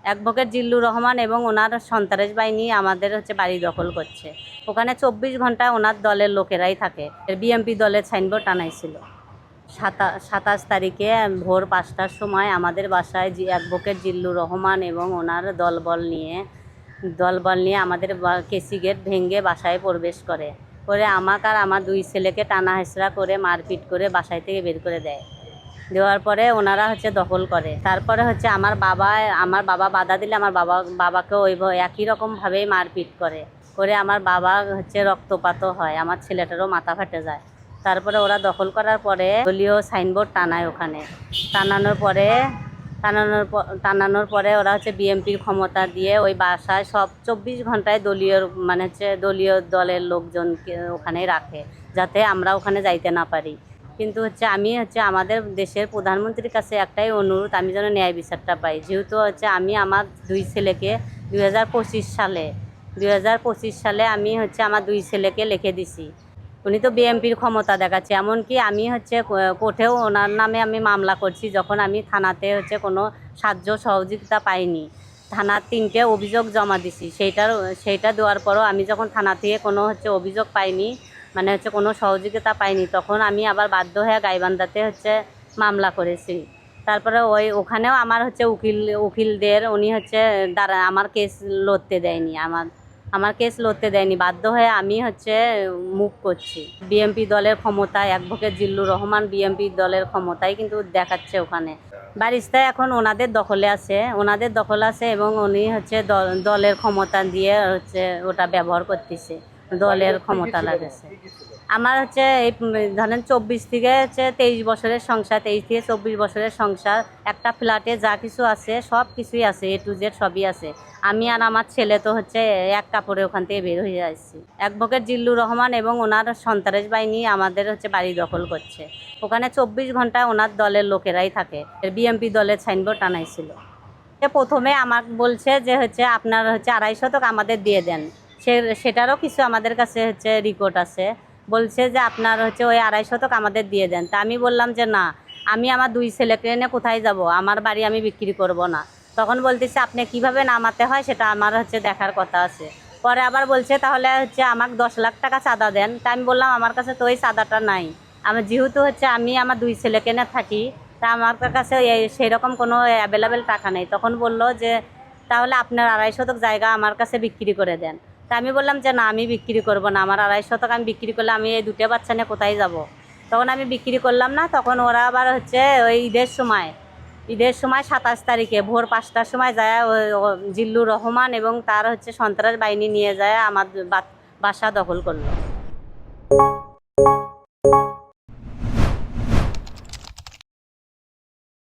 Advocate Zillur Rahman এবং ওনার সন্ত্রাস বাহিনী আমাদের বাড়ি দখল করছে। ওখানে 24 ঘন্টা ওনার দলের লোকেরাই থাকে। বিএমপি দলের সাইনবোর্ড টানাইছিল। 27 তারিখে ভোর 5টার সময় আমাদের বাসায় অ্যাডভোকেট জিল্লুর রহমান এবং ওনার দলবল নিয়ে আমাদের কেসি গেট ভেঙে বাসায় প্রবেশ করে আমাকে আর আমার 2 ছেলেকে টানা হেঁচড়া করে মারপিট করে বাসায় থেকে বের করে দেওয়ার পরে ওনারা দখল করে। তারপরে আমার বাবা বাধা দিলে আমার বাবাকে ওই একই রকমভাবেই মারপিট করে আমার বাবা রক্তপাতও হয়, আমার ছেলেটারও মাথা ফেটে যায়। তারপরে ওরা দখল করার পরে দলীয় সাইনবোর্ড টানায় ওখানে। টানানোর পরে ওরা বিএমপির ক্ষমতা দিয়ে ওই বাসায় সব 24 ঘন্টায় দলীয় দলের লোকজনকে ওখানে রাখে, যাতে আমরা ওখানে যাইতে না পারি। কিন্তু আমি আমাদের দেশের প্রধানমন্ত্রীর কাছে একটাই অনুরোধ, আমি যেন ন্যায় বিচারটা পাই। যেহেতু আমি আমার 2 ছেলেকে 2025 সালে আমি আমার 2 ছেলেকে লিখে দিছি। উনি তো বিএমপির ক্ষমতা দেখাচ্ছে, এমনকি আমি কোর্টেও ওনার নামে আমি মামলা করছি, যখন আমি থানাতে কোনো সাহায্য সহযোগিতা পাইনি। থানার 3টে অভিযোগ জমা দিছি, সেইটা দেওয়ার পরও আমি যখন থানা থেকে কোনো অভিযোগ পাইনি, কোনো সহযোগিতা পাইনি, তখন আমি আবার বাধ্য হয়ে গাইবান্ধাতে মামলা করেছি। তারপরে ওখানেও আমার উকিলদের উনি আমার কেস লড়তে দেয়নি, আমার কেস লড়তে দেয়নি। বাধ্য হয়ে আমি মুভ করছি। বিএমপি দলের ক্ষমতায় অ্যাডভোকেট জিল্লুর রহমান বিএমপি দলের ক্ষমতায় কিন্তু দেখাচ্ছে ওখানে। বারিস্তা এখন ওনাদের দখলে আছে এবং উনি দলের ক্ষমতা দিয়ে ওটা ব্যবহার করতেছে, দলের ক্ষমতা লাগেছে। আমার এই ধরেন 24 থেকে 23 বছরের সংসার, 23 থেকে 24 বছরের সংসার। একটা ফ্ল্যাটে যা কিছু আছে সব কিছুই আছে, A to Z সবই আছে। আমি আর আমার ছেলে তো এক কাপড়ে ওখান থেকে বের হয়ে আসছি। অ্যাডভোকেট জিল্লুর রহমান এবং ওনার সন্ত্রাস বাহিনী আমাদের বাড়ি দখল করছে। ওখানে 24 ঘন্টা ওনার দলের লোকেরাই থাকে। বিএমপি দলের সাইনবোর্ড টানাইছিল। প্রথমে আমাকে বলছে যে আপনার 2.5 শতক আমাদের দিয়ে দেন। সেটারও কিছু আমাদের কাছে রিপোর্ট আছে। বলছে যে আপনার ওই 2.5 শতক আমাদের দিয়ে দেন। তা আমি বললাম যে না, আমি আমার 2 ছেলেকে নিয়ে কোথায় যাব, আমার বাড়ি আমি বিক্রি করব না। তখন বলতেছে আপনি কিভাবে নামাতে হয় সেটা আমার দেখার কথা আছে। পরে আবার বলছে তাহলে আমাকে 10 লাখ টাকা চাঁদা দেন। তা আমি বললাম আমার কাছে তো ওই চাঁদাটা নাই। আমি যেহেতু আমি আমার 2 ছেলেকে নিয়ে থাকি, তা আমার কাছে সেরকম কোনো অ্যাভেলেবেল টাকা নেই। তখন বলল যে তাহলে আপনার 2.5 শতক জায়গা আমার কাছে বিক্রি করে দেন। তা আমি বললাম যে না, আমি বিক্রি করব না। আমার 2.5 শতক আমি বিক্রি করলে আমি এই 2টা বাচ্চা নিয়ে কোথায় যাব? তখন আমি বিক্রি করলাম না। তখন ওরা আবার ওই ঈদের সময় 27 তারিখে ভোর 5টার সময় যায় জিল্লুর রহমান এবং তার সন্ত্রাস বাহিনী নিয়ে যায় আমার বাসা দখল করলো।